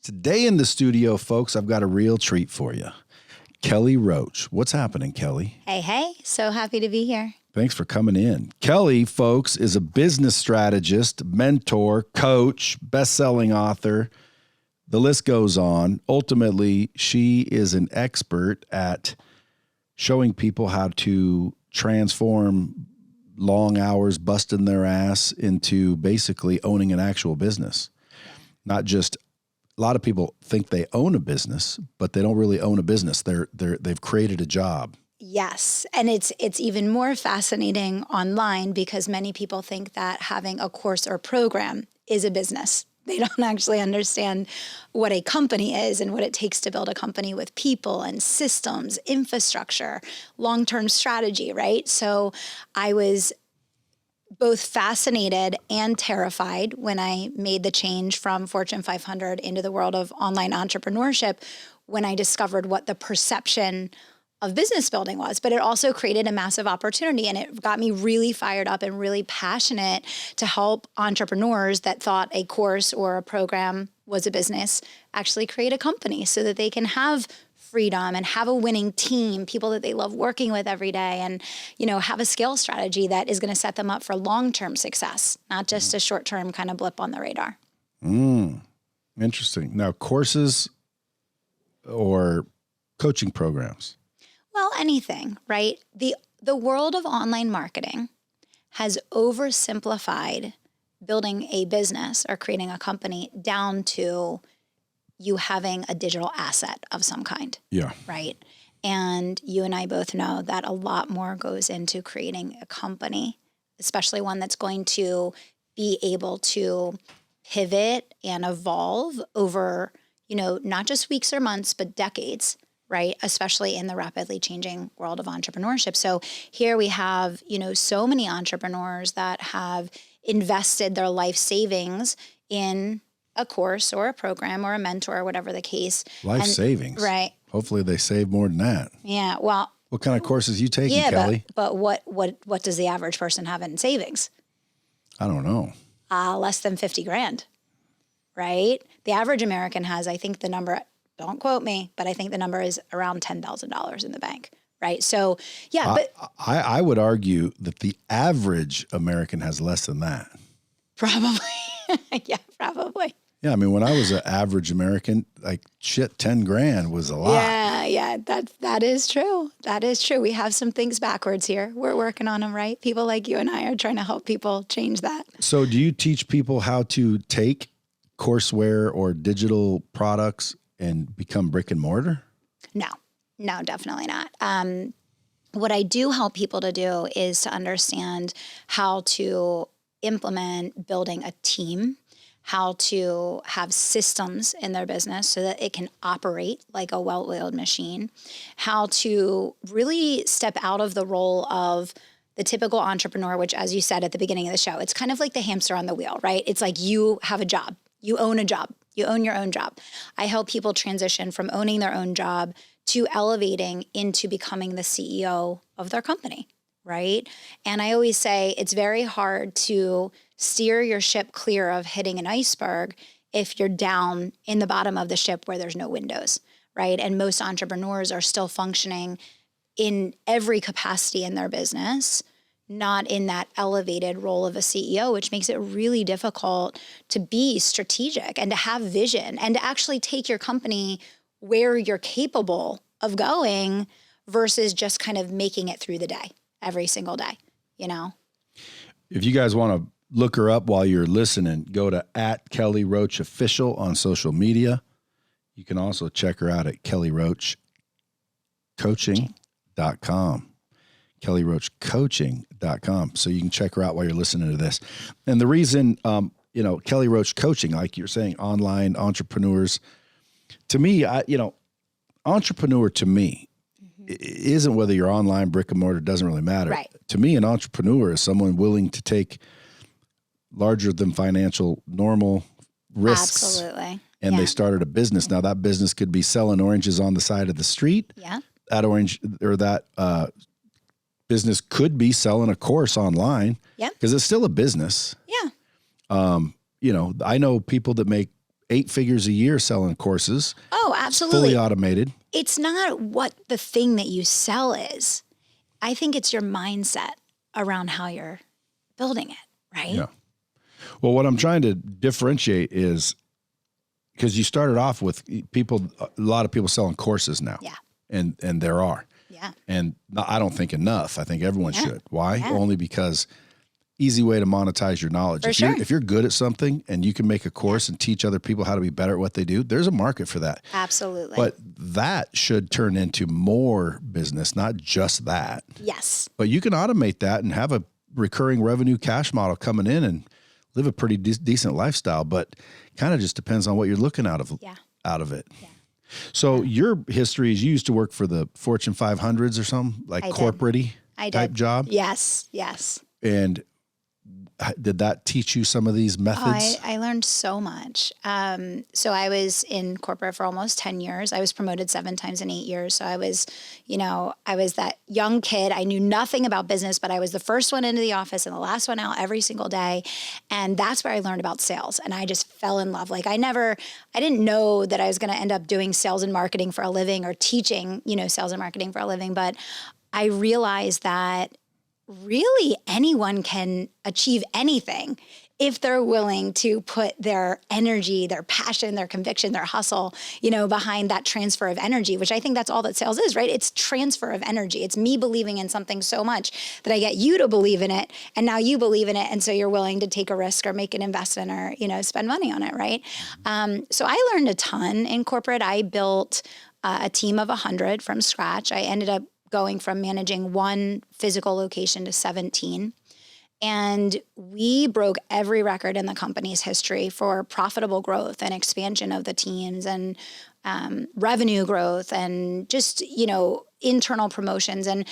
Today in the studio, folks, I've got a real treat for you. Kelly Roach. What's happening, Kelly? Hey. So happy to be here. Thanks for coming in. Kelly, folks, is a business strategist, mentor, coach, best-selling author. The list goes on. Ultimately, she is an expert at showing people how to transform long hours, busting their ass into basically owning an actual business. Not just, a lot of people think they own a business, but they don't really own a business. They've created a job. Yes. And it's even more fascinating online because many people think that having a course or program is a business. They don't actually understand what a company is and what it takes to build a company with people and systems, infrastructure, long-term strategy, right? So I was both fascinated and terrified when I made the change from Fortune 500 into the world of online entrepreneurship when I discovered what the perception of business building was, but it also created a massive opportunity, and it got me really fired up and really passionate to help entrepreneurs that thought a course or a program was a business actually create a company so that they can have freedom and have a winning team, people that they love working with every day, and, have a skill strategy that is going to set them up for long-term success, not just a short-term kind of blip on the radar. Interesting. Now, courses or coaching programs? Well, anything, right? The world of online marketing has oversimplified building a business or creating a company down to you having a digital asset of some kind. Yeah. Right? And you and I both know that a lot more goes into creating a company, especially one that's going to be able to pivot and evolve over, not just weeks or months, but decades. Right? Especially in the rapidly changing world of entrepreneurship. So here we have, so many entrepreneurs that have invested their life savings in a course or a program or a mentor or whatever the case. Life savings. Right. Hopefully they save more than that. Yeah. Well, what kind of courses you taking, Kelly? But what does the average person have in savings? I don't know. Less than 50 grand. Right? The average American has, I think the number, don't quote me, but I think the number is around $10,000 in the bank, right? So, yeah. But I would argue that the average American has less than that. Probably. Yeah, probably. Yeah, I mean, when I was an average American, 10 grand was a lot. Yeah, that is true. That is true. We have some things backwards here. We're working on them, right? People like you and I are trying to help people change that. So do you teach people how to take courseware or digital products and become brick and mortar? No, definitely not. What I do help people to do is to understand how to implement building a team, how to have systems in their business so that it can operate like a well-oiled machine, how to really step out of the role of the typical entrepreneur, which, as you said at the beginning of the show, it's kind of like the hamster on the wheel, right? It's like you have a job. You own a job. You own your own job. I help people transition from owning their own job to elevating into becoming the CEO of their company, right? And I always say it's very hard to steer your ship clear of hitting an iceberg if you're down in the bottom of the ship where there's no windows, right? And most entrepreneurs are still functioning in every capacity in their business, not in that elevated role of a CEO, which makes it really difficult to be strategic and to have vision and to actually take your company where you're capable of going versus just kind of making it through the day, every single day, If you guys want to look her up while you're listening, go to @Kelly Roach Official on social media. You can also check her out at kellyroachcoaching.com. kellyroachcoaching.com. So you can check her out while you're listening to this. And the reason, Kelly Roach Coaching, like you're saying, online entrepreneurs, to me, entrepreneur to me isn't whether you're online, brick and mortar, doesn't really matter. Right. To me, an entrepreneur is someone willing to take larger than financial normal risks. Absolutely. And they started a business. Now that business could be selling oranges on the side of the street. Yeah. That business could be selling a course online. Yeah. Because it's still a business. Yeah. I know people that make 8 figures a year selling courses. Oh, absolutely. Fully automated. It's not what the thing that you sell is. I think it's your mindset around how you're building it, right? Yeah. Well, what I'm trying to differentiate is because you started off with a lot of people selling courses now. Yeah. And there are. Yeah. And I don't think enough. I think everyone should. Why? Yeah. Only because easy way to monetize your knowledge. If you're good at something and you can make a course and teach other people how to be better at what they do, there's a market for that. Absolutely. But that should turn into more business, not just that. Yes. But you can automate that and have a recurring revenue cash model coming in and live a pretty decent lifestyle, but kind of just depends on what you're looking out of it. Yeah. So your history is you used to work for the Fortune 500s or something, like corporate-y type job? Yes, yes. And did that teach you some of these methods? I learned so much. So I was in corporate for almost 10 years. I was promoted 7 times in 8 years. So I was that young kid. I knew nothing about business, but I was the first one into the office and the last one out every single day. And that's where I learned about sales. And I just fell in love. Like I didn't know that I was going to end up doing sales and marketing for a living or teaching, sales and marketing for a living. But I realized that really anyone can achieve anything if they're willing to put their energy, their passion, their conviction, their hustle, behind that transfer of energy, which I think that's all that sales is, right? It's transfer of energy. It's me believing in something so much that I get you to believe in it. And now you believe in it. And so you're willing to take a risk or make an investment or, spend money on it, right? So I learned a ton in corporate. I built a team of 100 from scratch. I ended up going from managing 1 physical location to 17. And we broke every record in the company's history for profitable growth and expansion of the teams and revenue growth and just, internal promotions. And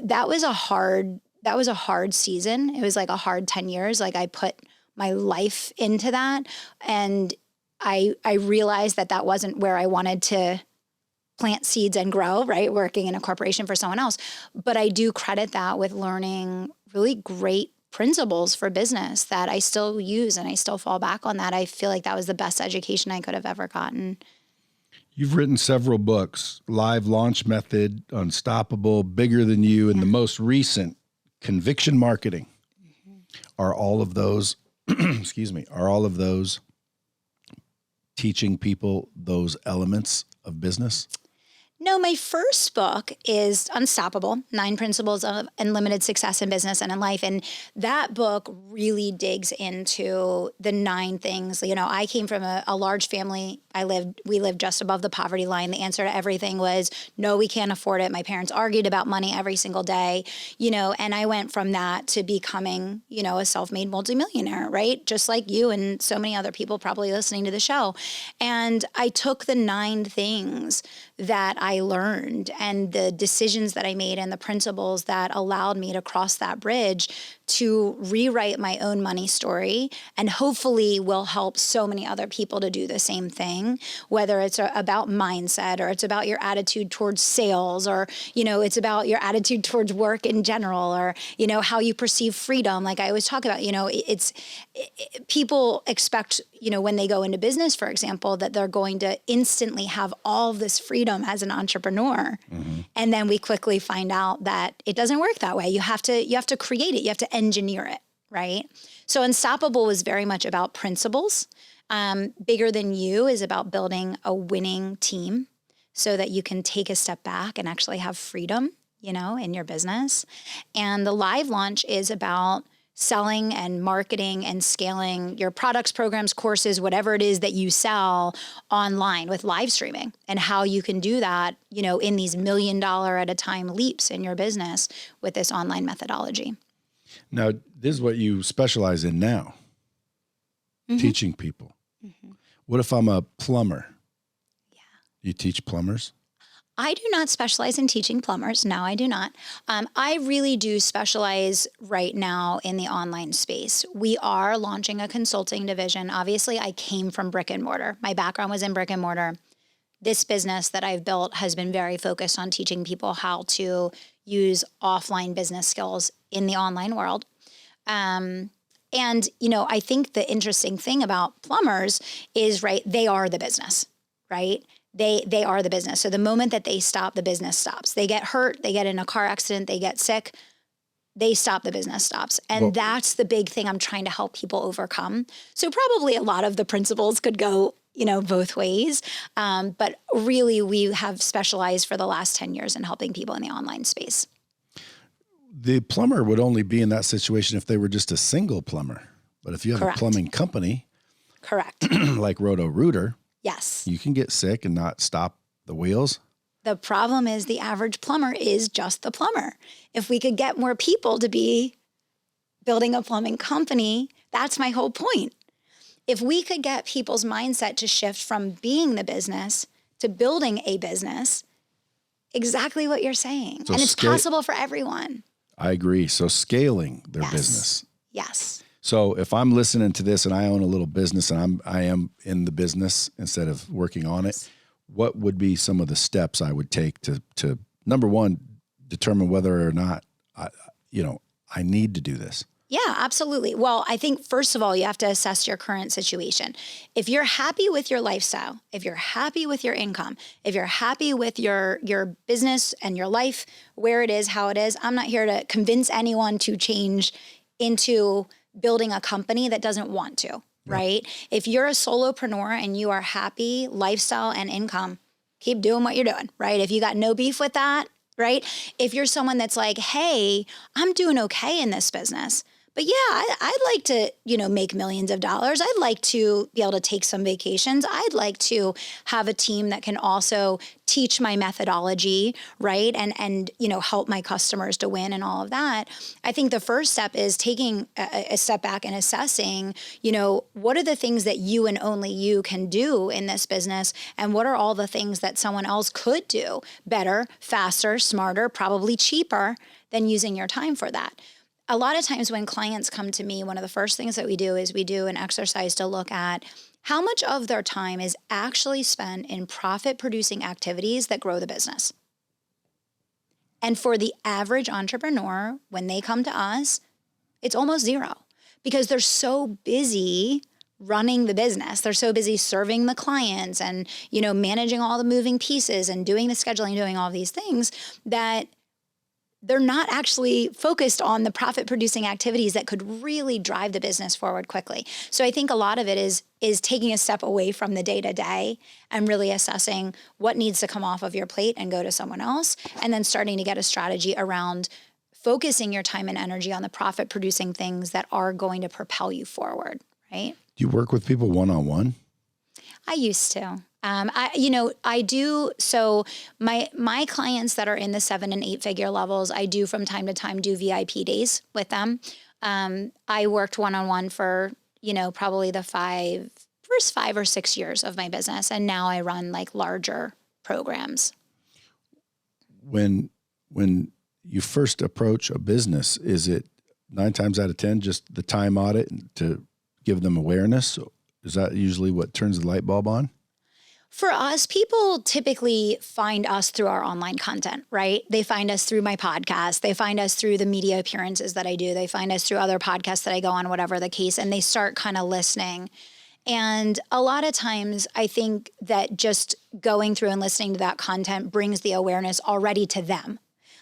that was a hard season. It was like a hard 10 years. Like I put my life into that. And I realized that wasn't where I wanted to plant seeds and grow, right? Working in a corporation for someone else. But I do credit that with learning really great principles for business that I still use and I still fall back on that. I feel like that was the best education I could have ever gotten. You've written several books, Live Launch Method, Unstoppable, Bigger Than You, and the most recent, Conviction Marketing. Mm-hmm. Are all of those, are all of those teaching people those elements of business? No, my first book is Unstoppable, 9 Principles of Unlimited Success in Business and in Life. And that book really digs into the 9 things. I came from a large family. We lived just above the poverty line. The answer to everything was, no, we can't afford it. My parents argued about money every single day, and I went from that to becoming, a self-made multimillionaire, right? Just like you and so many other people probably listening to the show. And I took the 9 things that I learned and the decisions that I made and the principles that allowed me to cross that bridge to rewrite my own money story, and hopefully will help so many other people to do the same thing, whether it's about mindset or it's about your attitude towards sales or, it's about your attitude towards work in general or, how you perceive freedom. Like I always talk about, people expect, when they go into business, for example, that they're going to instantly have all of this freedom as an entrepreneur. Mm-hmm. And then we quickly find out that it doesn't work that way. You have to create it. You have to engineer it, right? So Unstoppable was very much about principles. Bigger Than You is about building a winning team so that you can take a step back and actually have freedom, in your business. And the Live Launch is about selling and marketing and scaling your products, programs, courses, whatever it is that you sell online with live streaming and how you can do that, in these $1 million at a time leaps in your business with this online methodology. Now, this is what you specialize in now, mm-hmm. teaching people. Mm-hmm. What if I'm a plumber? Yeah. You teach plumbers? I do not specialize in teaching plumbers. No, I do not. I really do specialize right now in the online space. We are launching a consulting division. Obviously, I came from brick and mortar. My background was in brick and mortar. This business that I've built has been very focused on teaching people how to use offline business skills in the online world. And, I think the interesting thing about plumbers is, right, they are the business, right? They are the business. So the moment that they stop, the business stops. They get hurt, they get in a car accident, they get sick, they stop, the business stops. And that's the big thing I'm trying to help people overcome. So probably a lot of the principles could go, both ways. But really, we have specialized for the last 10 years in helping people in the online space. The plumber would only be in that situation if they were just a single plumber. But if you have Correct. a plumbing company, Correct. like Roto-Rooter, Yes. you can get sick and not stop the wheels. The problem is the average plumber is just the plumber. If we could get more people to be building a plumbing company, that's my whole point. If we could get people's mindset to shift from being the business to building a business, exactly what you're saying. So and it's possible for everyone. I agree. So scaling their Yes. business. Yes. So if I'm listening to this and I own a little business and I am in the business instead of working on it, what would be some of the steps I would take to number one, determine whether or not I need to do this? Yeah, absolutely. Well, I think first of all, you have to assess your current situation. If you're happy with your lifestyle, if you're happy with your income, if you're happy with your business and your life, where it is, how it is, I'm not here to convince anyone to change into building a company that doesn't want to, right? If you're a solopreneur and you are happy, lifestyle and income, keep doing what you're doing, right? If you got no beef with that, right? If you're someone that's like, hey, I'm doing okay in this business, but yeah, I'd like to, make millions of dollars. I'd like to be able to take some vacations. I'd like to have a team that can also teach my methodology, right? And help my customers to win and all of that. I think the first step is taking a step back and assessing, what are the things that you and only you can do in this business? And what are all the things that someone else could do better, faster, smarter, probably cheaper than using your time for that? A lot of times when clients come to me, one of the first things that we do is we do an exercise to look at how much of their time is actually spent in profit-producing activities that grow the business. And for the average entrepreneur, when they come to us, it's almost zero because they're so busy running the business. They're so busy serving the clients and, managing all the moving pieces and doing the scheduling, doing all these things that they're not actually focused on the profit-producing activities that could really drive the business forward quickly. So I think a lot of it is taking a step away from the day-to-day and really assessing what needs to come off of your plate and go to someone else, and then starting to get a strategy around focusing your time and energy on the profit-producing things that are going to propel you forward, right? Do you work with people one-on-one? I used to. I do. So my clients that are in the 7 and 8 figure levels, I do from time to time do VIP days with them. I worked one-on-one for, probably the first 5 or 6 years of my business. And now I run like larger programs. When you first approach a business, is it 9 times out of 10, just the time audit to give them awareness? Is that usually what turns the light bulb on? For us, people typically find us through our online content, right? They find us through my podcast. They find us through the media appearances that I do. They find us through other podcasts that I go on, whatever the case, and they start kind of listening. And a lot of times I think that just going through and listening to that content brings the awareness already to them.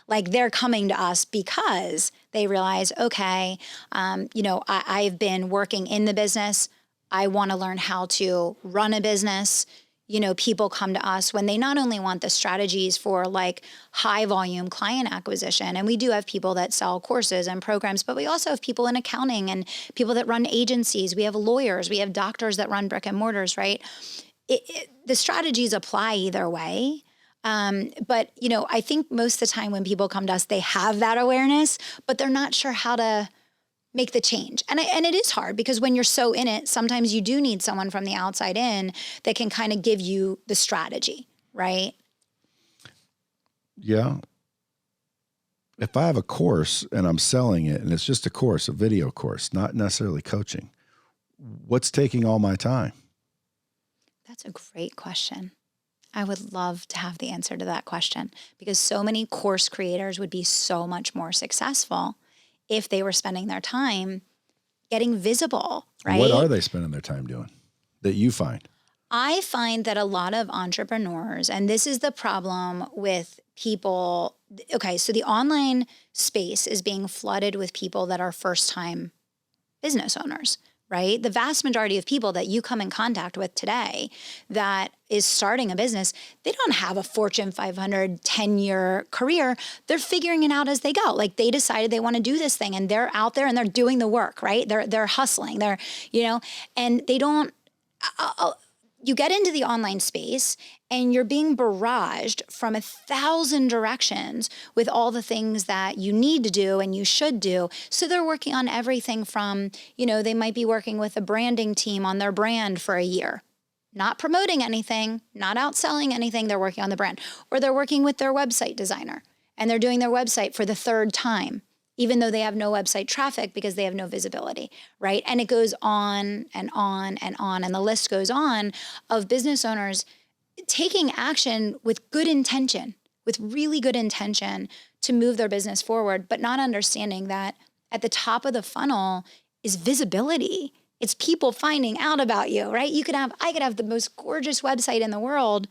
Like they're coming to us because they realize, okay, I've been working in the business. I want to learn how to run a business. People come to us when they not only want the strategies for like high volume client acquisition, and we do have people that sell courses and programs, but we also have people in accounting and people that run agencies. We have lawyers, we have doctors that run brick and mortars, right? The strategies apply either way. But I think most of the time when people come to us, they have that awareness, but they're not sure how to make the change. And it is hard because when you're so in it, sometimes you do need someone from the outside in that can kind of give you the strategy, right? Yeah. If I have a course and I'm selling it and it's just a course, a video course, not necessarily coaching, what's taking all my time? That's a great question. I would love to have the answer to that question because so many course creators would be so much more successful if they were spending their time getting visible, right? What are they spending their time doing that you find? I find that a lot of entrepreneurs, and this is the problem with people. Okay, so the online space is being flooded with people that are first-time business owners, right? The vast majority of people that you come in contact with today that is starting a business, they don't have a Fortune 500 10-year career. They're figuring it out as they go. Like they decided they want to do this thing and they're out there and they're doing the work, right? They're hustling. They're, and they don't you get into the online space and you're being barraged from 1,000 directions with all the things that you need to do and you should do. So they're working on everything from, they might be working with a branding team on their brand for a year, not promoting anything, not outselling anything. They're working on the brand, or they're working with their website designer and they're doing their website for the third time, even though they have no website traffic because they have no visibility, right? And it goes on and on and on. And the list goes on of business owners taking action with good intention, with really good intention to move their business forward, but not understanding that at the top of the funnel is visibility. It's people finding out about you, right? I could have the most gorgeous website in the world,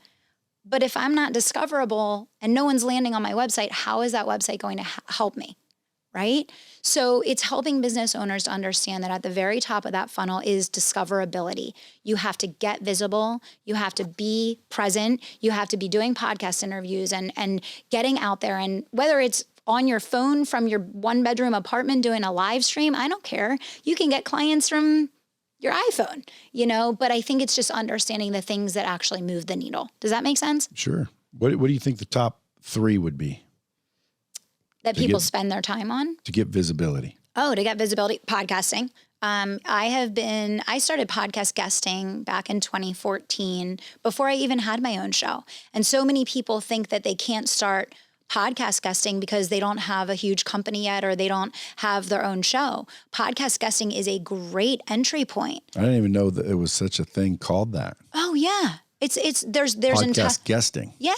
but if I'm not discoverable and no one's landing on my website, how is that website going to help me? Right? So it's helping business owners to understand that at the very top of that funnel is discoverability. You have to get visible. You have to be present. You have to be doing podcast interviews and getting out there. And whether it's on your phone from your 1-bedroom apartment doing a live stream, I don't care. You can get clients from your iPhone, but I think it's just understanding the things that actually move the needle. Does that make sense? Sure. What do you think the top 3 would be? That people spend their time on? To get visibility. Oh, to get visibility, podcasting. I started podcast guesting back in 2014 before I even had my own show. And so many people think that they can't start podcast guesting because they don't have a huge company yet or they don't have their own show. Podcast guesting is a great entry point. I didn't even know that it was such a thing called that. Oh yeah. There's podcast guesting. Yeah.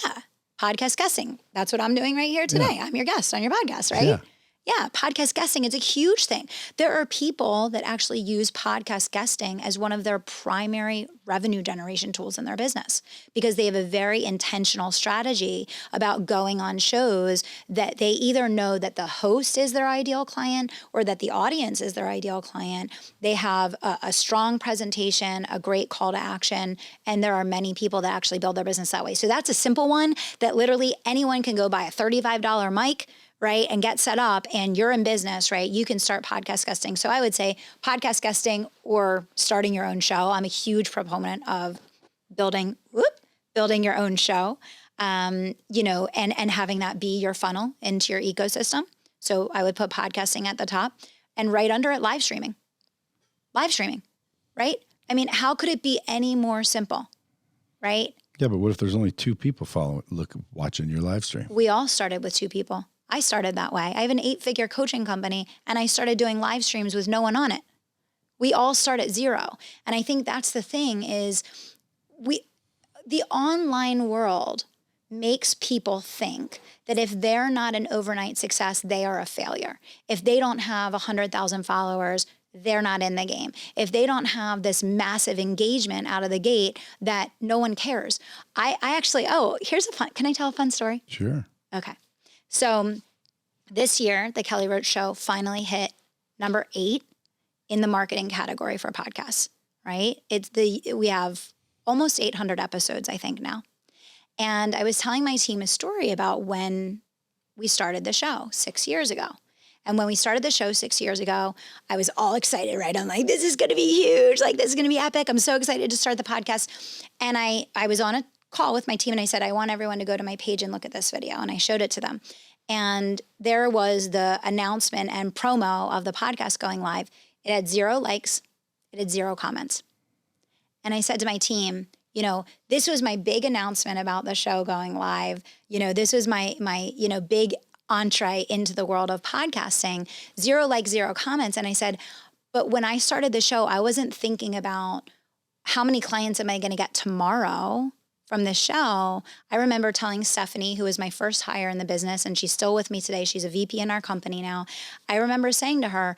Podcast guesting. That's what I'm doing right here today. Yeah. I'm your guest on your podcast, right? Yeah. Podcast guesting is a huge thing. There are people that actually use podcast guesting as one of their primary revenue generation tools in their business because they have a very intentional strategy about going on shows that they either know that the host is their ideal client or that the audience is their ideal client. They have a strong presentation, a great call to action, and there are many people that actually build their business that way. So that's a simple one that literally anyone can go buy a $35 mic, right, and get set up and you're in business, right? You can start podcast guesting. So I would say podcast guesting or starting your own show. I'm a huge proponent of building your own show, and having that be your funnel into your ecosystem. So I would put podcasting at the top and right under it, live streaming, right? I mean, how could it be any more simple, right? Yeah, but what if there's only 2 people watching your live stream? We all started with 2 people. I started that way. I have an 8-figure coaching company and I started doing live streams with no one on it. We all start at 0. And I think that's the thing is the online world makes people think that if they're not an overnight success, they are a failure. If they don't have 100,000 followers, they're not in the game. If they don't have this massive engagement out of the gate, that no one cares. Can I tell a fun story? Sure. Okay. So this year, the Kelly Roach Show finally hit number 8 in the marketing category for podcasts, right? We have almost 800 episodes, I think now. And I was telling my team a story about when we started the show 6 years ago. And when we started the show 6 years ago, I was all excited, right? I'm like, this is going to be huge. Like, this is going to be epic. I'm so excited to start the podcast. And I was on a call with my team and I said, I want everyone to go to my page and look at this video. And I showed it to them. And there was the announcement and promo of the podcast going live. It had 0 likes. It had 0 comments. And I said to my team, this was my big announcement about the show going live. This was my big entree into the world of podcasting. 0 likes, 0 comments. And I said, but when I started the show, I wasn't thinking about how many clients am I going to get tomorrow? from this show, I remember telling Stephanie, who was my first hire in the business, and she's still with me today. She's a VP in our company now. I remember saying to her,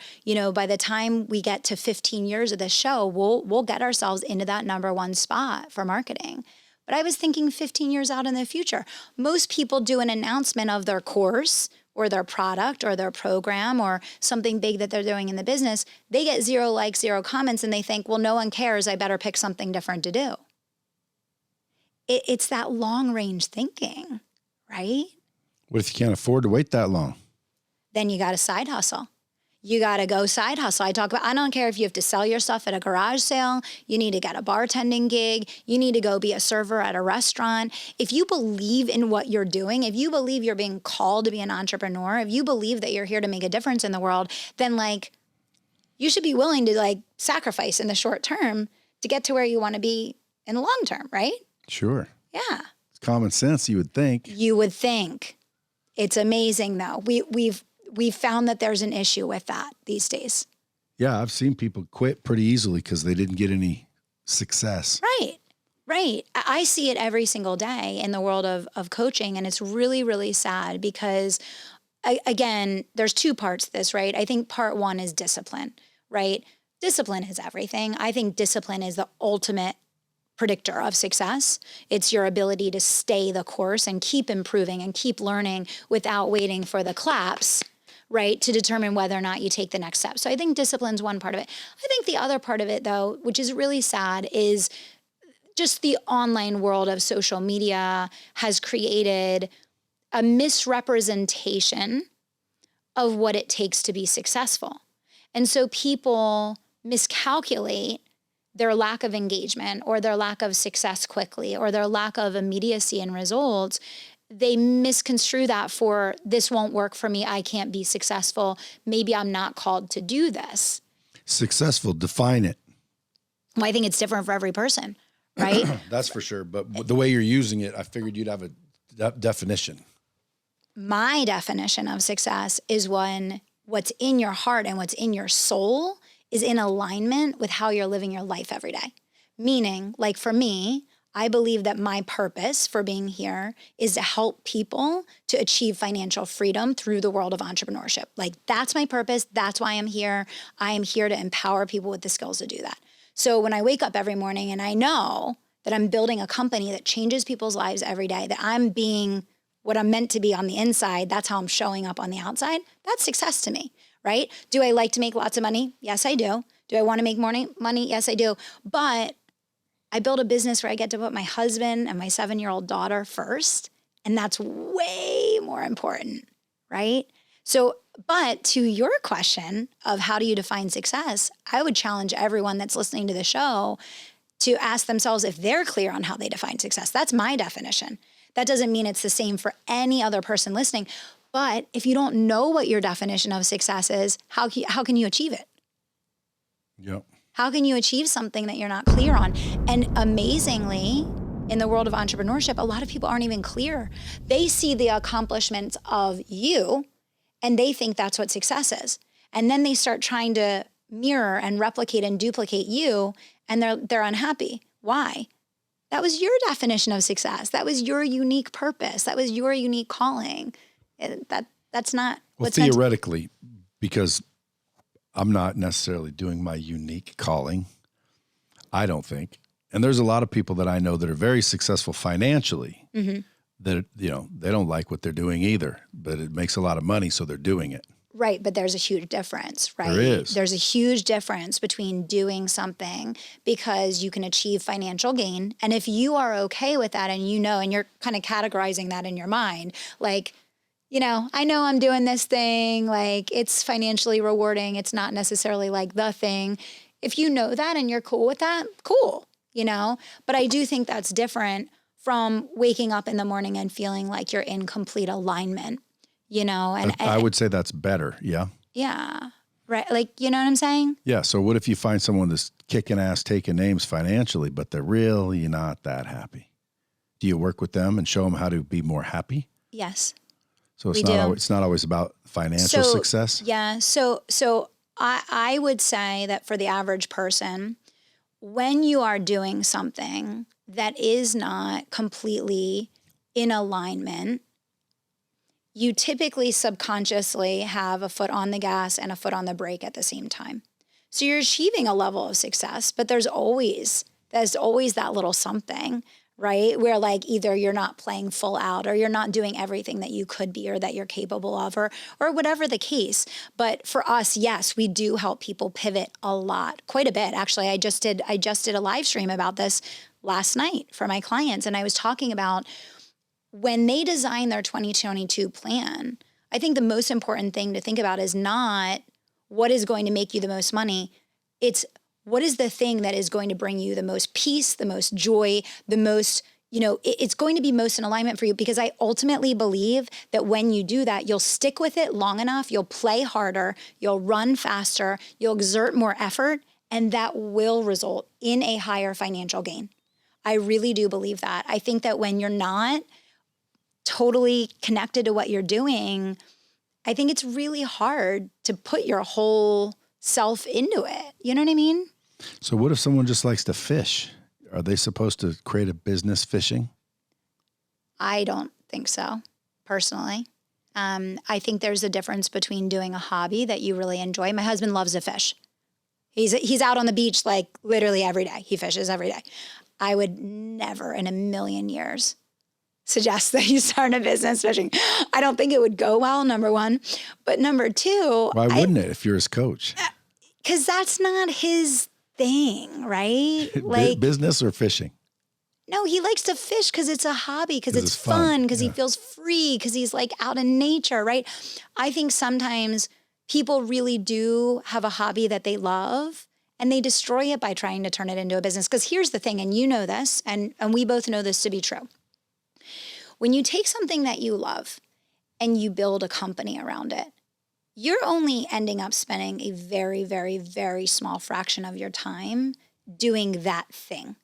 by the time we get to 15 years of this show, we'll get ourselves into that number one spot for marketing. But I was thinking 15 years out in the future. Most people do an announcement of their course or their product or their program or something big that they're doing in the business. They get 0 likes, 0 comments, and they think, well, no one cares. I better pick something different to do. It's that long range thinking, right? What if you can't afford to wait that long? Then you got to side hustle. You got to go side hustle. I don't care if you have to sell your stuff at a garage sale. You need to get a bartending gig. You need to go be a server at a restaurant. If you believe in what you're doing, if you believe you're being called to be an entrepreneur, if you believe that you're here to make a difference in the world, then you should be willing to sacrifice in the short term to get to where you want to be in the long term, right? Sure. Yeah. It's common sense, you would think. You would think. It's amazing, though. We've found that there's an issue with that these days. Yeah, I've seen people quit pretty easily because they didn't get any success. Right. I see it every single day in the world of coaching, and it's really, really sad because, again, there's 2 parts to this, right? I think part 1 is discipline, right? Discipline is everything. I think discipline is the ultimate predictor of success. It's your ability to stay the course and keep improving and keep learning without waiting for the claps, right, to determine whether or not you take the next step. So I think discipline's one part of it. I think the other part of it, though, which is really sad, is just the online world of social media has created a misrepresentation of what it takes to be successful. And so people miscalculate their lack of engagement or their lack of success quickly or their lack of immediacy and results. They misconstrue that for, this won't work for me. I can't be successful. Maybe I'm not called to do this. Successful, define it. Well, I think it's different for every person, right? That's for sure. But the way you're using it, I figured you'd have a definition. My definition of success is when what's in your heart and what's in your soul is in alignment with how you're living your life every day. Meaning, for me, I believe that my purpose for being here is to help people to achieve financial freedom through the world of entrepreneurship. That's my purpose. That's why I'm here. I am here to empower people with the skills to do that. So when I wake up every morning and I know that I'm building a company that changes people's lives every day, that I'm being what I'm meant to be on the inside, that's how I'm showing up on the outside, that's success to me. Right? Do I like to make lots of money? Yes, I do. Do I want to make more money? Yes, I do. But I build a business where I get to put my husband and my 7-year-old daughter first. And that's way more important, right? So, but to your question of how do you define success, I would challenge everyone that's listening to the show to ask themselves if they're clear on how they define success. That's my definition. That doesn't mean it's the same for any other person listening. But if you don't know what your definition of success is, how can you achieve it? Yep. How can you achieve something that you're not clear on? And amazingly, in the world of entrepreneurship, a lot of people aren't even clear. They see the accomplishments of you, and they think that's what success is. And then they start trying to mirror and replicate and duplicate you, and they're unhappy. Why? That was your definition of success. That was your unique purpose. That was your unique calling. That's not what's theoretically, because I'm not necessarily doing my unique calling, I don't think. And there's a lot of people that I know that are very successful financially that, they don't like what they're doing either, but it makes a lot of money, so they're doing it. Right, but there's a huge difference, right? There is. There's a huge difference between doing something because you can achieve financial gain. And if you are okay with that and and you're kind of categorizing that in your mind, I know I'm doing this thing, it's financially rewarding. It's not necessarily the thing. If you know that and you're cool with that, cool, But I do think that's different from waking up in the morning and feeling like you're in complete alignment, and I would say that's better. Yeah. Yeah. Right. You know what I'm saying? Yeah. So what if you find someone that's kicking ass, taking names financially, but they're really not that happy? Do you work with them and show them how to be more happy? Yes. So it's not always about financial success? Yeah. So I would say that for the average person, when you are doing something that is not completely in alignment, you typically subconsciously have a foot on the gas and a foot on the brake at the same time. So you're achieving a level of success, but there's always that little something, right? Where like either you're not playing full out or you're not doing everything that you could be or that you're capable of or whatever the case. But for us, yes, we do help people pivot a lot, quite a bit. Actually, I just did a live stream about this last night for my clients. And I was talking about when they design their 2022 plan, I think the most important thing to think about is not what is going to make you the most money. It's what is the thing that is going to bring you the most peace, the most joy, the most, it's going to be most in alignment for you, because I ultimately believe that when you do that, you'll stick with it long enough, you'll play harder, you'll run faster, you'll exert more effort, and that will result in a higher financial gain. I really do believe that. I think that when you're not totally connected to what you're doing, I think it's really hard to put your whole self into it. You know what I mean? So what if someone just likes to fish? Are they supposed to create a business fishing? I don't think so, personally. I think there's a difference between doing a hobby that you really enjoy. My husband loves to fish. He's out on the beach like literally every day. He fishes every day. I would never in a million years suggest that you start a business fishing. I don't think it would go well, number one. But number two, why wouldn't it if you're his coach? Because that's not his thing, right? Like business or fishing? No, he likes to fish because it's a hobby, because it's fun, because he feels free, because he's like out in nature, right? I think sometimes people really do have a hobby that they love and they destroy it by trying to turn it into a business. Because here's the thing, and you know this, and we both know this to be true. When you take something that you love and you build a company around it, you're only ending up spending a very, very, very small fraction of your time doing that thing,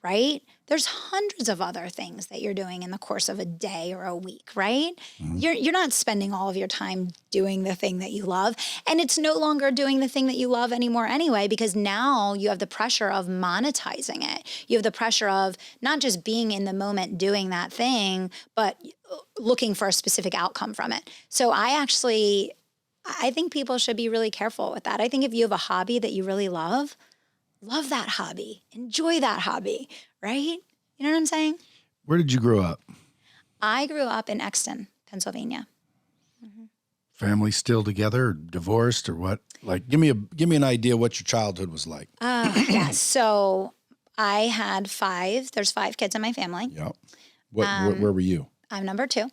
right? There's hundreds of other things that you're doing in the course of a day or a week, right? Mm-hmm. You're not spending all of your time doing the thing that you love. And it's no longer doing the thing that you love anymore anyway, because now you have the pressure of monetizing it. You have the pressure of not just being in the moment doing that thing, but looking for a specific outcome from it. So I think people should be really careful with that. I think if you have a hobby that you really love that hobby, enjoy that hobby, right? You know what I'm saying? Where did you grow up? I grew up in Exton, Pennsylvania. Mm-hmm. Family still together, or divorced, or what? Like, give me an idea what your childhood was like. Yeah. So I had there's 5 kids in my family. Yeah. Where were you? I'm number 2.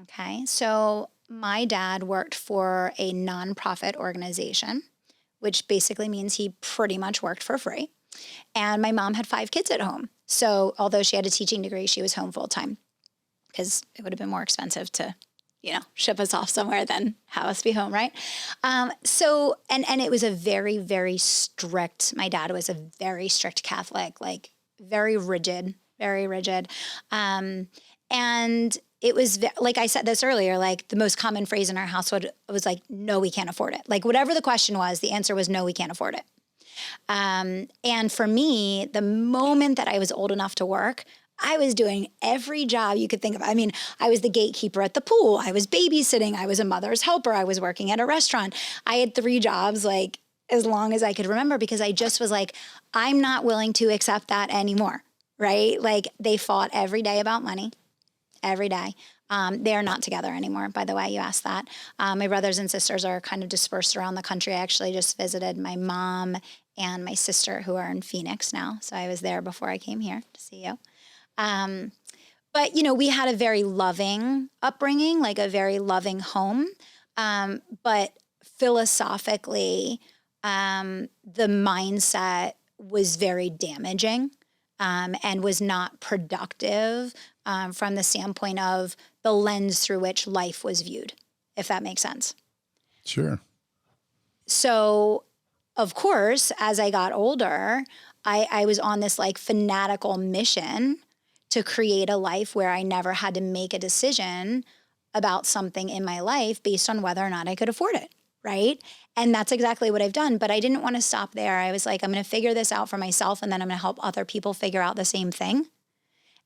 Okay. So my dad worked for a nonprofit organization, which basically means he pretty much worked for free. And my mom had 5 kids at home. So although she had a teaching degree, she was home full time because it would have been more expensive to, ship us off somewhere than have us be home, right? So it was a very, very strict, my dad was a very strict Catholic, like very rigid. And it was, like I said this earlier, like the most common phrase in our household was like, no, we can't afford it. Like whatever the question was, the answer was no, we can't afford it. And for me, the moment that I was old enough to work, I was doing every job you could think of. I mean, I was the gatekeeper at the pool. I was babysitting. I was a mother's helper. I was working at a restaurant. I had 3 jobs, like as long as I could remember, because I just was like, I'm not willing to accept that anymore, right? Like they fought every day about money. Every day. They are not together anymore, by the way, you asked that. My brothers and sisters are kind of dispersed around the country. I actually just visited my mom and my sister who are in Phoenix now. So I was there before I came here to see you. But, we had a very loving upbringing, like a very loving home. But philosophically, the mindset was very damaging. And was not productive from the standpoint of the lens through which life was viewed, if that makes sense. Sure. So, of course, as I got older, I was on this like fanatical mission to create a life where I never had to make a decision about something in my life based on whether or not I could afford it. right? And that's exactly what I've done. But I didn't want to stop there. I was like, I'm going to figure this out for myself, and then I'm going to help other people figure out the same thing.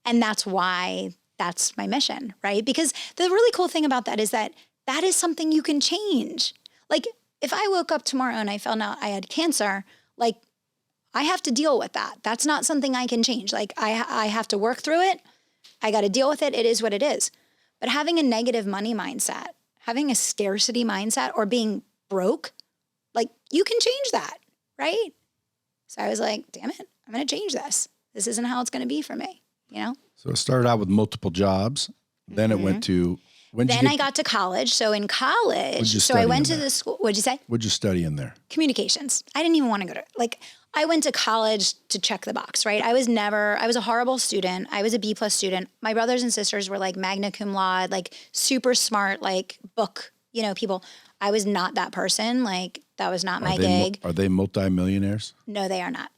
And that's why that's my mission, right? Because the really cool thing about that is something you can change. Like if I woke up tomorrow and I found out I had cancer, like I have to deal with that. That's not something I can change. Like I have to work through it. I got to deal with it. It is what it is. But having a negative money mindset, having a scarcity mindset, or being broke, like you can change that, right? So I was like, damn it, I'm going to change this. This isn't how it's going to be for me, you know? So it started out with multiple jobs. Then it went to, I got to college. So in college, so I went to the school. What'd you say? What'd you study in there? Communications. I didn't even want to go to, like, I went to college to check the box, right? I was a horrible student. I was a B+ student. My brothers and sisters were like magna cum laude, like super smart, like book, people. I was not that person. Like that was not my gig. Are they multimillionaires? No, they are not.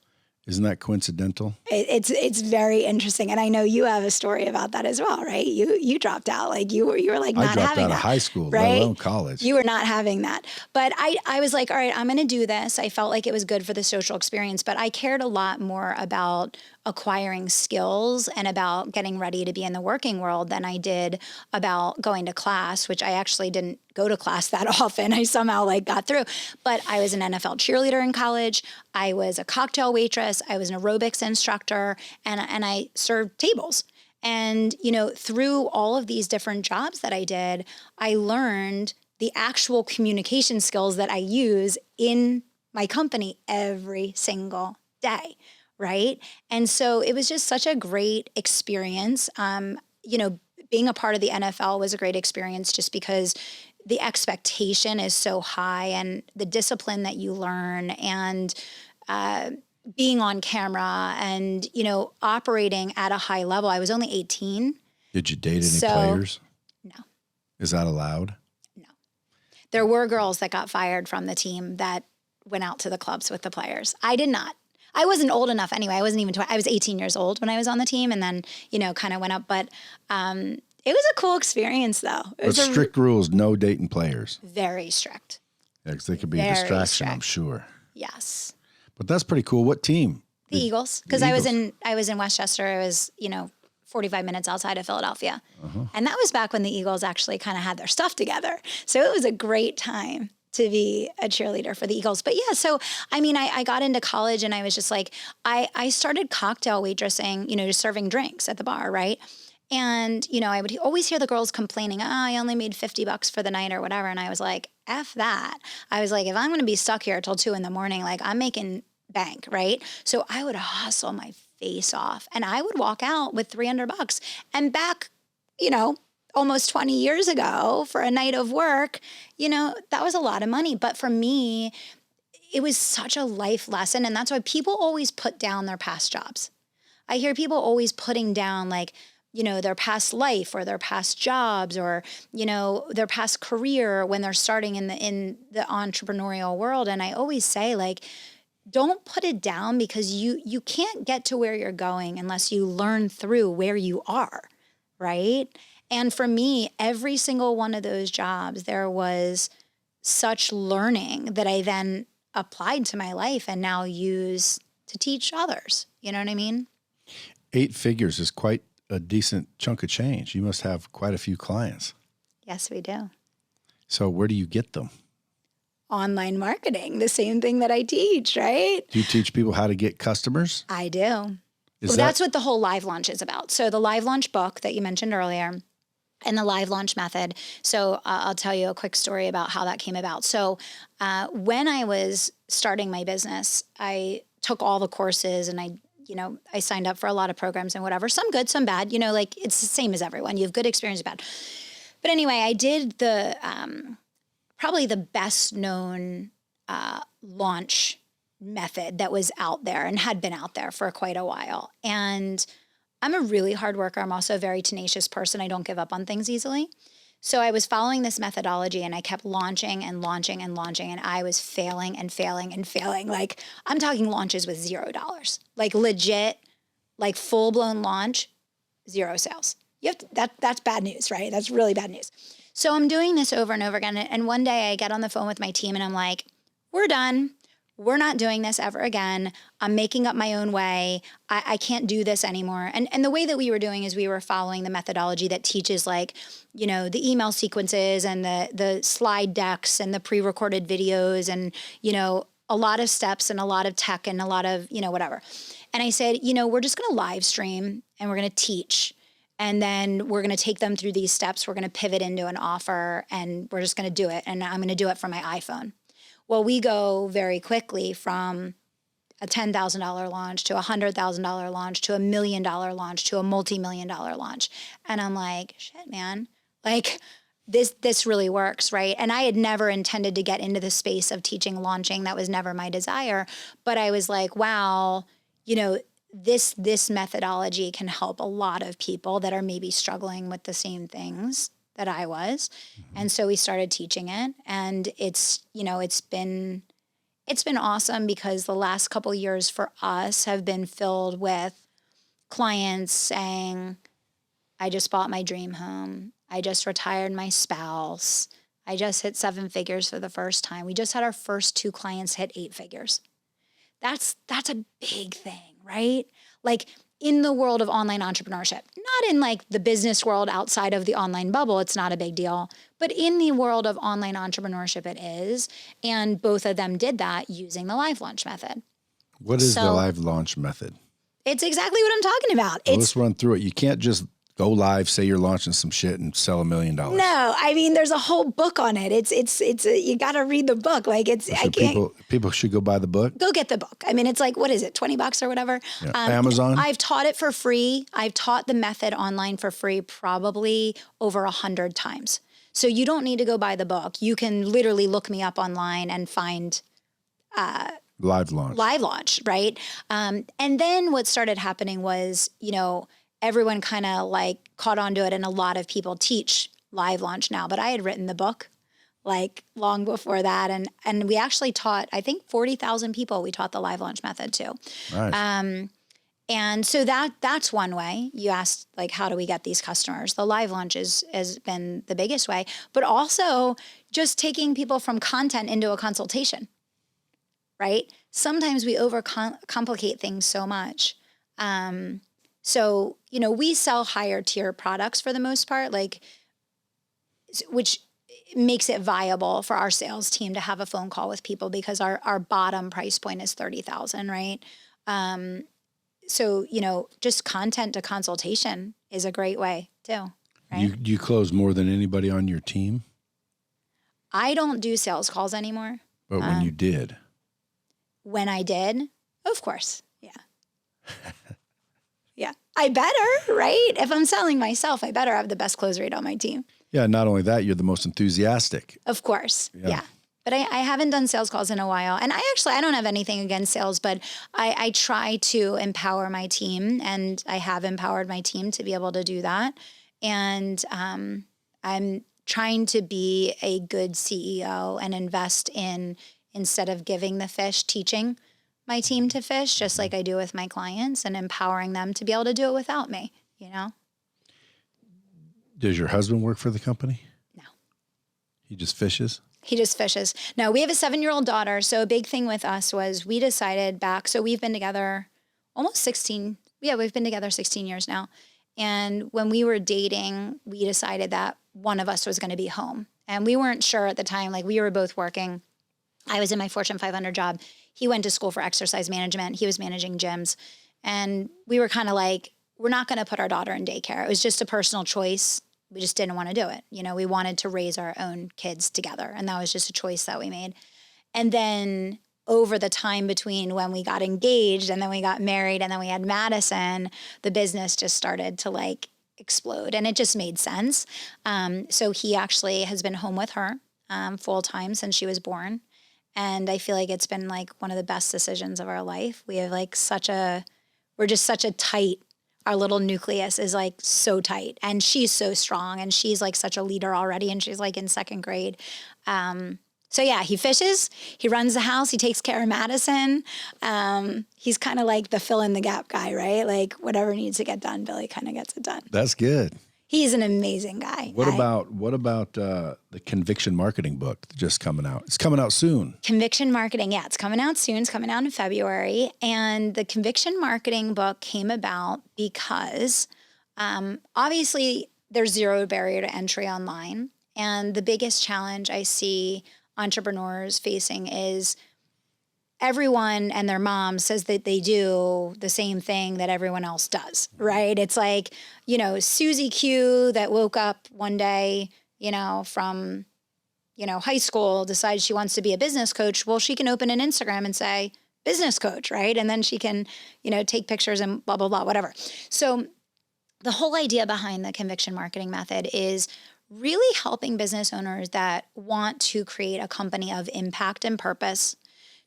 Isn't that coincidental? It's very interesting, and I know you have a story about that as well, right? You dropped out, like you were like not having that. I dropped out of high school, right? let alone college. You were not having that, but I was like, all right, I'm going to do this. I felt like it was good for the social experience, but I cared a lot more about acquiring skills and about getting ready to be in the working world than I did about going to class, which I actually didn't go to class that often. I somehow like got through, but I was an NFL cheerleader in college. I was a cocktail waitress. I was an aerobics instructor, and I served tables. And, through all of these different jobs that I did, I learned the actual communication skills that I use in my company every single day. Right. And so it was just such a great experience. Being a part of the NFL was a great experience just because the expectation is so high, and the discipline that you learn, and being on camera, and, operating at a high level. I was only 18. Did you date any players? No. Is that allowed? No. There were girls that got fired from the team that went out to the clubs with the players. I did not. I wasn't old enough anyway. I wasn't even 20. I was 18 years old when I was on the team, and then, kind of went up. But it was a cool experience, though. But strict rules, no dating players. Very strict. Yeah, because they could be a distraction, I'm sure. Yes. But that's pretty cool. What team? The Eagles. Because I was in Westchester. I was, 45 minutes outside of Philadelphia. Uh-huh. And that was back when the Eagles actually kind of had their stuff together. So it was a great time to be a cheerleader for the Eagles. But yeah, so, I got into college, and I was just like, I started cocktail waitressing, just serving drinks at the bar, right? And, I would always hear the girls complaining, I only made $50 for the night or whatever. And I was like, F that. I was like, if I'm going to be stuck here till 2 a.m, like I'm making bank, right? So I would hustle my face off, and I would walk out with $300. And back, almost 20 years ago for a night of work, that was a lot of money. But for me, it was such a life lesson. And that's why people always put down their past jobs. I hear people always putting down like, their past life or their past jobs or, their past career when they're starting in the entrepreneurial world. And I always say, like, don't put it down, because you can't get to where you're going unless you learn through where you are, right? And for me, every single one of those jobs, there was such learning that I then applied to my life and now use to teach others. You know what I mean? 8 figures is quite a decent chunk of change. You must have quite a few clients. Yes, we do. So where do you get them? Online marketing, the same thing that I teach, right? Do you teach people how to get customers? I do. That's what the whole live launch is about. So the live launch book that you mentioned earlier, and the live launch method. So I'll tell you a quick story about how that came about. So when I was starting my business, I took all the courses, and I signed up for a lot of programs and whatever, some good, some bad, like it's the same as everyone. You have good experience, bad. But anyway, I did the, probably the best known launch method that was out there and had been out there for quite a while. And I'm a really hard worker. I'm also a very tenacious person. I don't give up on things easily. So I was following this methodology, and I kept launching and launching and launching, and I was failing and failing and failing. Like I'm talking launches with $0, like legit, like full blown launch, 0 sales. That's bad news, right? That's really bad news. So I'm doing this over and over again. And one day I get on the phone with my team and I'm like, we're done. We're not doing this ever again. I'm making up my own way. I can't do this anymore. And the way that we were doing is we were following the methodology that teaches like, you know, the email sequences and the slide decks and the pre-recorded videos and, you know, a lot of steps and a lot of tech and a lot of, you know, whatever. And I said, you know, we're just going to live stream and we're going to teach. And then we're going to take them through these steps. We're going to pivot into an offer and we're just going to do it. And I'm going to do it from my iPhone. Well, we go very quickly from a $10,000 launch to a $100,000 launch to $1 million launch to a multi-million-dollar launch. And I'm like, shit, man, like this really works, right? And I had never intended to get into the space of teaching launching. That was never my desire. But I was like, wow, you know, this methodology can help a lot of people that are maybe struggling with the same things that I was. And so we started teaching it, and it's, you know, it's been awesome because the last couple of years for us have been filled with clients saying, I just bought my dream home. I just retired my spouse. I just hit 7 figures for the first time. We just had our first 2 clients hit 8 figures. That's a big thing, right? Like in the world of online entrepreneurship, not in like the business world outside of the online bubble, it's not a big deal, but in the world of online entrepreneurship, it is. And both of them did that using the live launch method. What is the live launch method? It's exactly what I'm talking about. Well, let's run through it. You can't just go live, say you're launching some shit and sell $1 million. No, I mean, there's a whole book on it. You got to read the book. Like People should go buy the book. Go get the book. I mean, it's like, what is it? $20 or whatever. Yeah. Amazon. I've taught it for free. I've taught the method online for free, probably over 100 times. So you don't need to go buy the book. You can literally look me up online and find, live launch. Right. And then what started happening was, you know, everyone kind of like caught on to it, and a lot of people teach live launch now, but I had written the book like long before that. And we actually taught, I think 40,000 people, we taught the live launch method to. Nice. And so that's one way. You asked like, how do we get these customers? The live launch has been the biggest way, but also just taking people from content into a consultation, right? Sometimes we overcomplicate things so much. So, you know, we sell higher tier products for the most part, like, which makes it viable for our sales team to have a phone call with people because our bottom price point is 30,000, right? So, you know, just content to consultation is a great way too, right? You close more than anybody on your team? I don't do sales calls anymore. But when you did? When I did, of course, yeah. Yeah, I better, right? If I'm selling myself, I better have the best close rate on my team. Yeah, not only that, you're the most enthusiastic. Of course, yeah. But I haven't done sales calls in a while. And I don't have anything against sales, but I try to empower my team, and I have empowered my team to be able to do that. And I'm trying to be a good CEO and invest in, instead of giving the fish, teaching my team to fish, just like I do with my clients, and empowering them to be able to do it without me, you know? Does your husband work for the company? No. He just fishes? He just fishes. No, we have a 7-year-old daughter. So a big thing with us was we decided back, so we've been together almost 16. Yeah, we've been together 16 years now. And when we were dating, we decided that one of us was going to be home. And we weren't sure at the time, like we were both working. I was in my Fortune 500 job. He went to school for exercise management. He was managing gyms. And we were kind of like, we're not going to put our daughter in daycare. It was just a personal choice. We just didn't want to do it. You know, we wanted to raise our own kids together. And that was just a choice that we made. And then over the time between when we got engaged and then we got married and then we had Madison, the business just started to like explode. And it just made sense. So he actually has been home with her full time since she was born. And I feel like it's been like one of the best decisions of our life. We have like we're just such a tight, our little nucleus is like so tight, and she's so strong, and she's like such a leader already, and she's like in 2nd grade. So yeah, he fishes, he runs the house, he takes care of Madison. He's kind of like the fill in the gap guy, right? Like whatever needs to get done, Billy kind of gets it done. That's good. He's an amazing guy. What about the Conviction Marketing book just coming out? It's coming out soon. Conviction Marketing, yeah, it's coming out soon. It's coming out in February. And the Conviction Marketing book came about because obviously there's zero barrier to entry online. And the biggest challenge I see entrepreneurs facing is everyone and their mom says that they do the same thing that everyone else does, right? It's like, Susie Q that woke up one day, from, high school, decides she wants to be a business coach. Well, she can open an Instagram and say business coach, right? And then she can, take pictures and blah, blah, blah, whatever. So the whole idea behind the Conviction Marketing method is really helping business owners that want to create a company of impact and purpose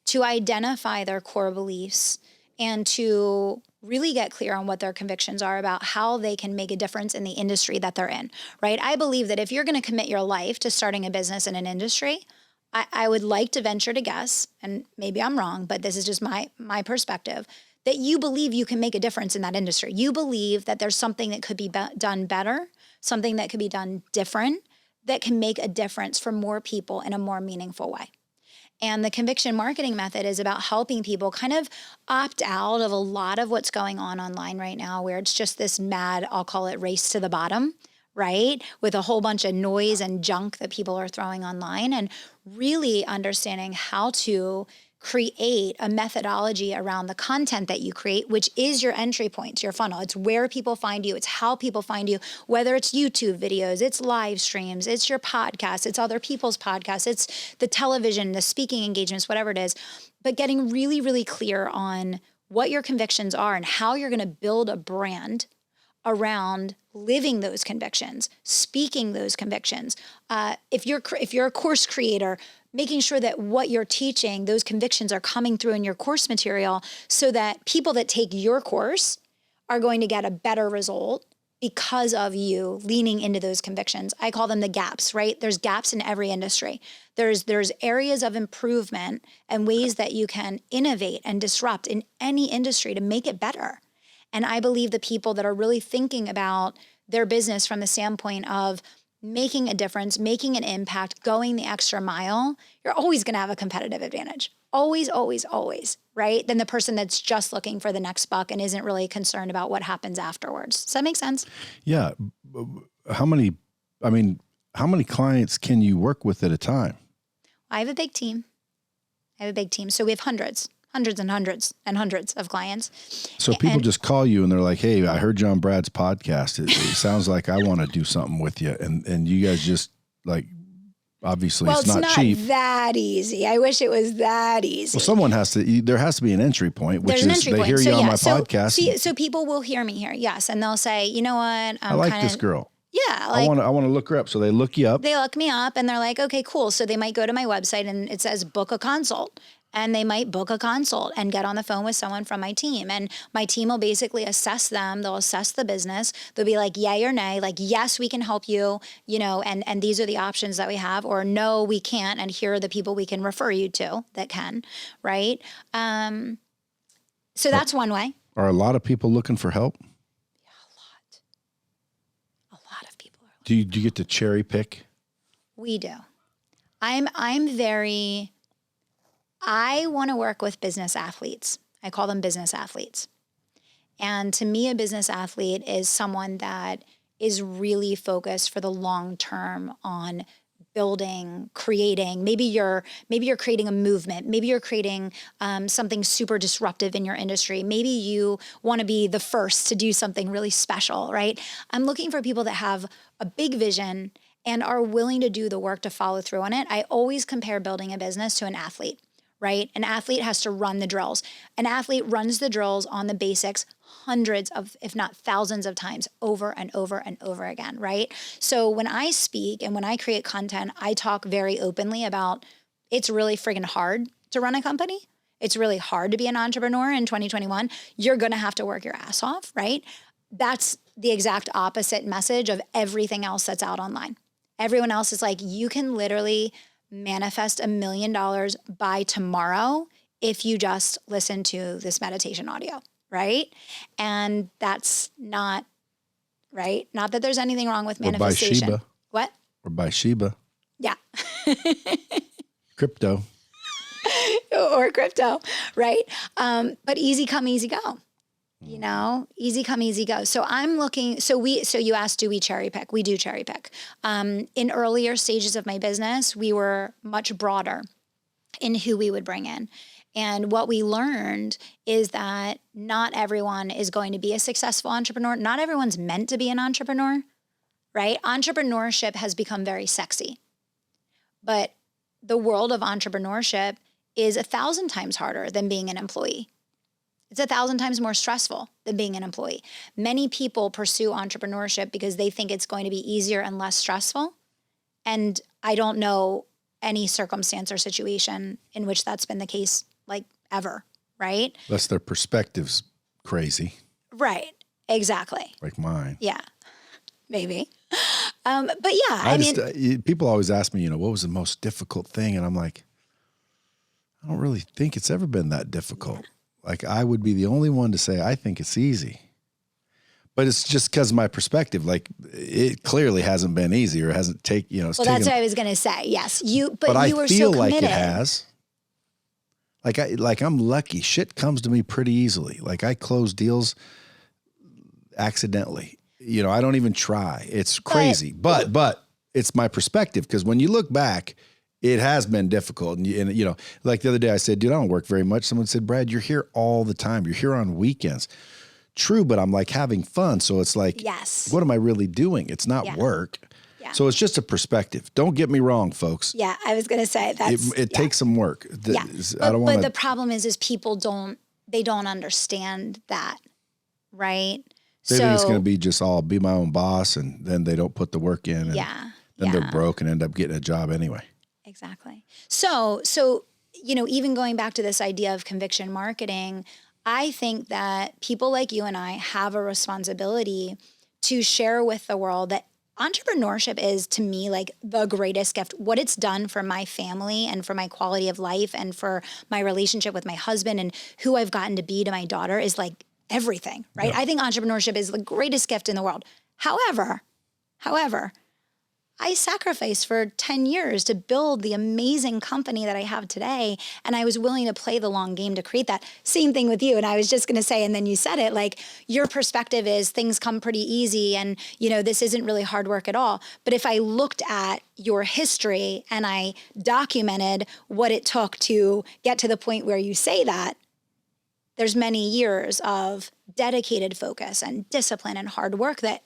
to identify their core beliefs and to really get clear on what their convictions are about how they can make a difference in the industry that they're in, right? I believe that if you're going to commit your life to starting a business in an industry, I would like to venture to guess, and maybe I'm wrong, but this is just my perspective, that you believe you can make a difference in that industry. You believe that there's something that could be done better, something that could be done different, that can make a difference for more people in a more meaningful way. And the Conviction Marketing method is about helping people kind of opt out of a lot of what's going on online right now, where it's just this mad, I'll call it race to the bottom, right? With a whole bunch of noise and junk that people are throwing online, and really understanding how to create a methodology around the content that you create, which is your entry point to your funnel. It's where people find you. It's how people find you, whether it's YouTube videos, it's live streams, it's your podcast, it's other people's podcasts, it's the television, the speaking engagements, whatever it is. But getting really, really clear on what your convictions are and how you're going to build a brand around living those convictions, speaking those convictions. If you're a course creator, making sure that what you're teaching, those convictions are coming through in your course material so that people that take your course are going to get a better result because of you leaning into those convictions. I call them the gaps, right? There's gaps in every industry. There's areas of improvement and ways that you can innovate and disrupt in any industry to make it better. And I believe the people that are really thinking about their business from the standpoint of making a difference, making an impact, going the extra mile, you're always going to have a competitive advantage. Always, always, always, right? Than the person that's just looking for the next buck and isn't really concerned about what happens afterwards. Does that make sense? Yeah. How many clients can you work with at a time? I have a big team. So we have hundreds and hundreds of clients. So people just call you and they're like, hey, I heard you on Brad's podcast. It sounds like I want to do something with you. And you guys just like, obviously it's not cheap. That easy. I wish it was that easy. Well, there has to be an entry point, which is they hear you on my podcast. So people will hear me here. Yes. And they'll say, you know what? I like this girl. Yeah. I want to look her up. So they look you up. They look me up and they're like, okay, cool. So they might go to my website and it says book a consult. And they might book a consult and get on the phone with someone from my team. And my team will basically assess them. They'll assess the business. They'll be like, yay or nay, like, yes, we can help you, and these are the options that we have, or no, we can't. And here are the people we can refer you to that can, right? So that's one way. Are a lot of people looking for help? Yeah, a lot of people are looking. Do you get to cherry pick? We do. I want to work with business athletes. I call them business athletes. And to me, a business athlete is someone that is really focused for the long term on building, creating. Maybe you're creating a movement. Maybe you're creating something super disruptive in your industry. Maybe you want to be the first to do something really special, right? I'm looking for people that have a big vision and are willing to do the work to follow through on it. I always compare building a business to an athlete. Right? An athlete has to run the drills. An athlete runs the drills on the basics hundreds of, if not thousands of times over and over and over again, right? So when I speak and when I create content, I talk very openly about it's really friggin' hard to run a company. It's really hard to be an entrepreneur in 2021. You're going to have to work your ass off, right? That's the exact opposite message of everything else that's out online. Everyone else is like, you can literally manifest $1 million by tomorrow if you just listen to this meditation audio, right? And that's not right? Not that there's anything wrong with Or manifestation. Bathsheba. What? Or Bathsheba. Yeah. Crypto. Or crypto, right? But easy come, easy go. You know, easy come, easy go. So I'm looking, so you asked, do we cherry pick? We do cherry pick. In earlier stages of my business, we were much broader in who we would bring in. And what we learned is that not everyone is going to be a successful entrepreneur. Not everyone's meant to be an entrepreneur, right? Entrepreneurship has become very sexy, but the world of entrepreneurship is 1,000 times harder than being an employee. It's 1,000 times more stressful than being an employee. Many people pursue entrepreneurship because they think it's going to be easier and less stressful. And I don't know any circumstance or situation in which that's been the case, like ever, right? Unless their perspective's crazy. Right. Exactly. Like mine. Yeah. Maybe. But yeah, I mean, people always ask me, what was the most difficult thing? And I'm like, I don't really think it's ever been that difficult. Yeah. Like I would be the only one to say, I think it's easy, but it's just because of my perspective. Like it clearly hasn't been easy or hasn't taken, well, that's what I was going to say. Yes. But you were so committed. I feel like it has. Like I'm lucky. Shit comes to me pretty easily. Like I close deals accidentally. I don't even try. It's crazy, but it's my perspective. Cause when you look back, it has been difficult. And like the other day I said, dude, I don't work very much. Someone said, Brad, you're here all the time. You're here on weekends. True. But I'm like having fun. So it's like, yes. What am I really doing? It's not work. Yeah. So it's just a perspective. Don't get me wrong, folks. Yeah. I was going to say it takes some work. Yeah. But the problem is people don't understand that. Right. They think it's going to be just all be my own boss. And then they don't put the work in. And then they're broke and end up getting a job anyway. Exactly. So, even going back to this idea of conviction marketing, I think that people like you and I have a responsibility to share with the world that entrepreneurship is, to me, like the greatest gift. What it's done for my family and for my quality of life and for my relationship with my husband and who I've gotten to be to my daughter is like everything, right? Yeah. I think entrepreneurship is the greatest gift in the world. However, I sacrificed for 10 years to build the amazing company that I have today. And I was willing to play the long game to create that. Same thing with you. And I was just going to say, and then you said it, like your perspective is things come pretty easy and, this isn't really hard work at all. But if I looked at your history and I documented what it took to get to the point where you say that, there's many years of dedicated focus and discipline and hard work that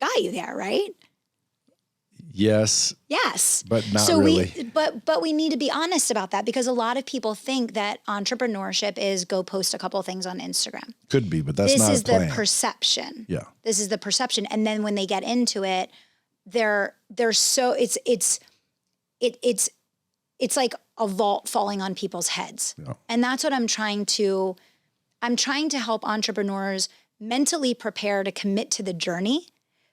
got you there, right? Yes. But not really. But we need to be honest about that because a lot of people think that entrepreneurship is go post a couple of things on Instagram. Could be, but that's not This is a plan. the perception. Yeah. This is the perception. And then when they get into it, they're so it's like a vault falling on people's heads. Yeah. And that's what I'm trying to help entrepreneurs mentally prepare to commit to the journey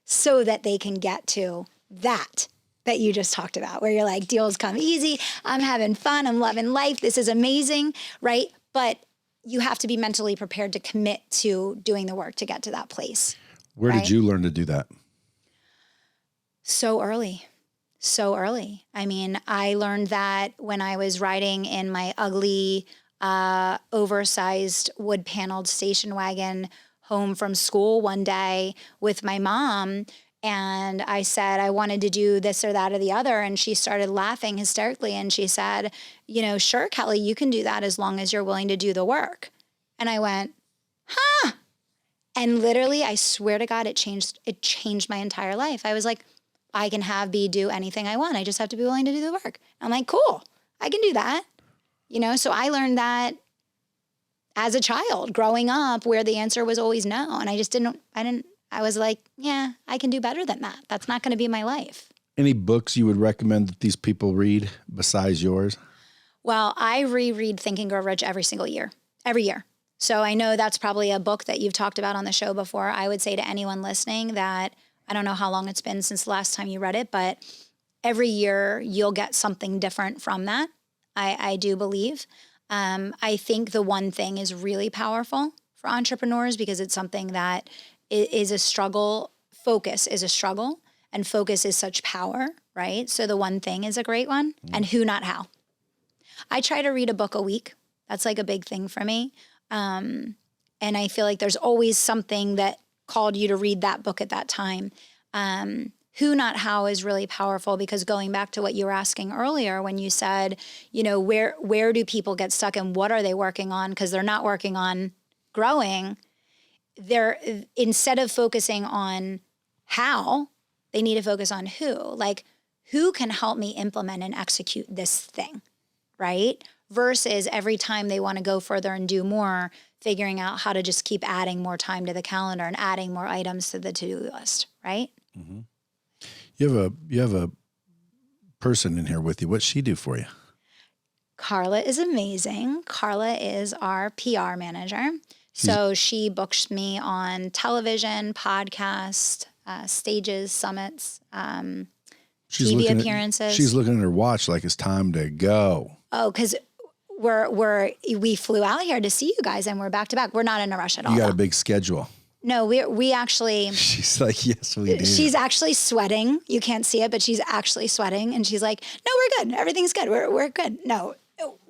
so that they can get to that you just talked about, where you're like, deals come easy. I'm having fun. I'm loving life. This is amazing, right? But you have to be mentally prepared to commit to doing the work to get to that place. Where did you learn to do that? So early. I mean, I learned that when I was riding in my ugly, oversized wood-paneled station wagon home from school one day with my mom. And I said, I wanted to do this or that or the other. And she started laughing hysterically. And she said, sure, Kelly, you can do that as long as you're willing to do the work. And I went, huh? And literally, I swear to God, it changed my entire life. I was like, I can do anything I want. I just have to be willing to do the work. I'm like, cool, I can do that. So I learned that as a child growing up where the answer was always no. And I was like, yeah, I can do better than that. That's not going to be my life. Any books you would recommend that these people read besides yours? Well, I reread Think and Grow Rich every year. So I know that's probably a book that you've talked about on the show before. I would say to anyone listening that I don't know how long it's been since the last time you read it, but every year you'll get something different from that. I do believe. I think the one thing is really powerful for entrepreneurs because it's something that is a struggle focus is a struggle and focus is such power, right? So the one thing is a great one, and who, not how. I try to read a book a week. That's like a big thing for me. And I feel like there's always something that called you to read that book at that time. Who, not how is really powerful, because going back to what you were asking earlier when you said, you know, where do people get stuck and what are they working on? Because they're not working on growing. They're, instead of focusing on how, they need to focus on who. Like, who can help me implement and execute this thing, right? Versus every time they want to go further and do more, figuring out how to just keep adding more time to the calendar and adding more items to the to-do list, right? Mm-hmm. You have a person in here with you. What's she do for you? Carla is amazing. Carla is our PR manager. So she books me on television, podcast, stages, summits, TV appearances. She's looking at her watch like it's time to go. Oh, because we flew out here to see you guys and we're back to back. We're not in a rush at all. You got a big schedule. No, we actually. She's like, yes, we do. She's actually sweating. You can't see it, but she's actually sweating. And she's like, no, we're good. Everything's good. We're good. No,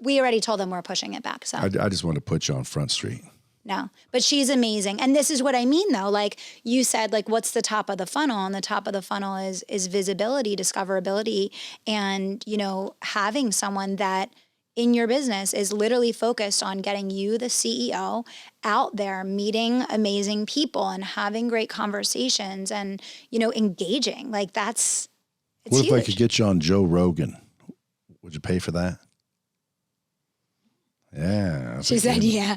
we already told them we're pushing it back. So I just want to put you on Front Street. No, but she's amazing. And this is what I mean, though. Like you said, like, what's the top of the funnel? And the top of the funnel is visibility, discoverability, and, you know, having someone that in your business is literally focused on getting you, the CEO, out there meeting amazing people and having great conversations and, you know, engaging. Like it's what huge. If I could get you on Joe Rogan? Would you pay for that? Yeah. She said, yeah.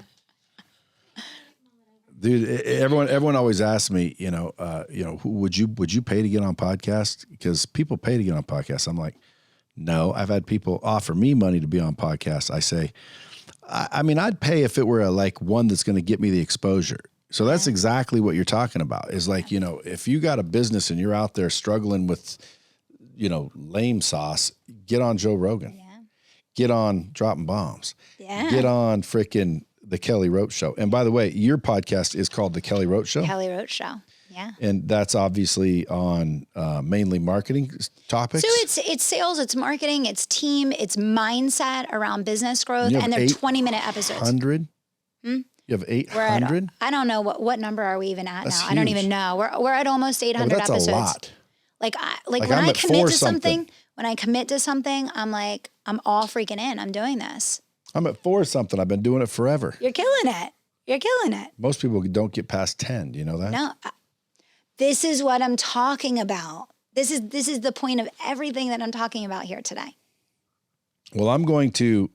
Dude, everyone always asks me, who would you pay to get on podcasts? Because people pay to get on podcasts. I'm like, no. I've had people offer me money to be on podcasts. I say, I mean, I'd pay if it were like one that's going to get me the exposure. So that's exactly what you're talking about. Is like, you know, if you got a business and you're out there struggling with, you know, lame sauce, get on Joe Rogan. Yeah. Get on Dropping Bombs. Yeah. Get on freaking The Kelly Roach Show. And by the way, your podcast is called The Kelly Roach Show? Kelly Roach Show, yeah. And that's obviously on mainly marketing topics? So it's sales, it's marketing, it's team, it's mindset around business growth, and they're 20-minute episodes. 800? You have 800? I don't know, what number are we even at that's now? huge. I don't even know. We're at almost 800 episodes. That's a lot. Like when I commit to something, I'm all freaking in. I'm doing this. I'm at 4 something. I've been doing it forever. You're killing it. Most people don't get past 10. Do you know that? No. This is what I'm talking about. This is the point of everything that I'm talking about here today. Well, I'm going to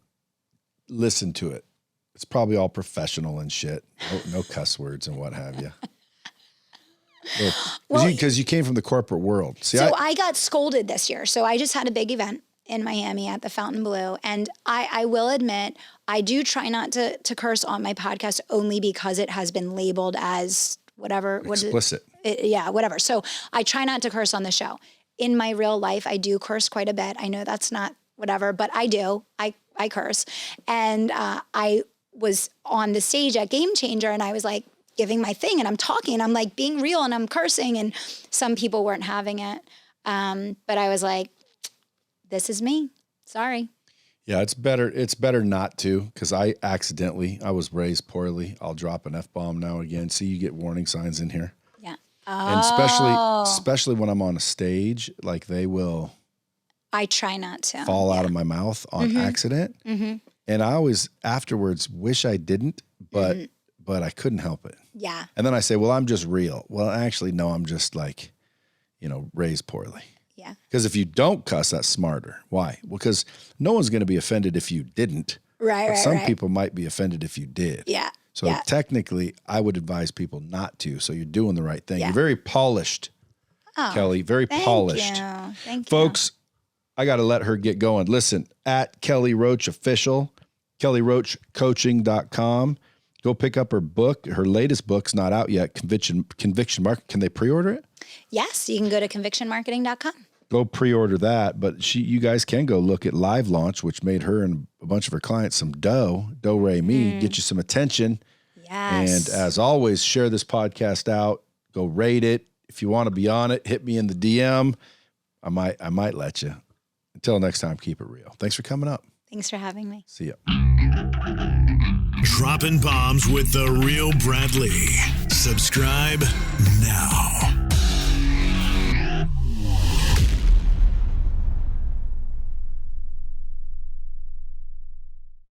listen to it. It's probably all professional and shit. No cuss words and what have you. Because you came from the corporate world. See, I got scolded this year. So I just had a big event in Miami at the Fontainebleau. And I will admit, I do try not to curse on my podcast only because it has been labeled as whatever. Explicit. Whatever. So I try not to curse on the show. In my real life, I do curse quite a bit. I know that's not whatever, but I do. I curse. And I was on the stage at Game Changer and I was like giving my thing and I'm talking and I'm like being real and I'm cursing and some people weren't having it. But I was like, this is me. Sorry. Yeah, it's better not to, because I was raised poorly. I'll drop an F-bomb now again. See, you get warning signs in here. Yeah. And especially when I'm on a stage, like they will. I try not to. Fall out of my mouth on accident. Mm-hmm. And I always afterwards wish I didn't, but I couldn't help it. Yeah. And then I say, well, I'm just real. Well, actually, no, I'm just like, raised poorly. Yeah. Because if you don't cuss, that's smarter. Why? Well, because no one's going to be offended if you didn't. Right, but some people might be offended if you did. Yeah. So technically, I would advise people not to. So you're doing the right thing. Yeah. You're very polished, Kelly. Very polished. Thank you. Folks, I got to let her get going. Listen, at Kelly Roach Official, kellyroachcoaching.com. Go pick up her book. Her latest book's not out yet, Conviction Market. Can they pre-order it? Yes, you can go to convictionmarketing.com. Go pre-order that, but you guys can go look at Live Launch, which made her and a bunch of her clients some do-re-mi, get you some attention. Yes. And as always, share this podcast out. Go rate it. If you want to be on it, hit me in the DM. I might let you. Until next time, keep it real. Thanks for coming up. Thanks for having me. See ya. Dropping bombs with the real Bradley. Subscribe now.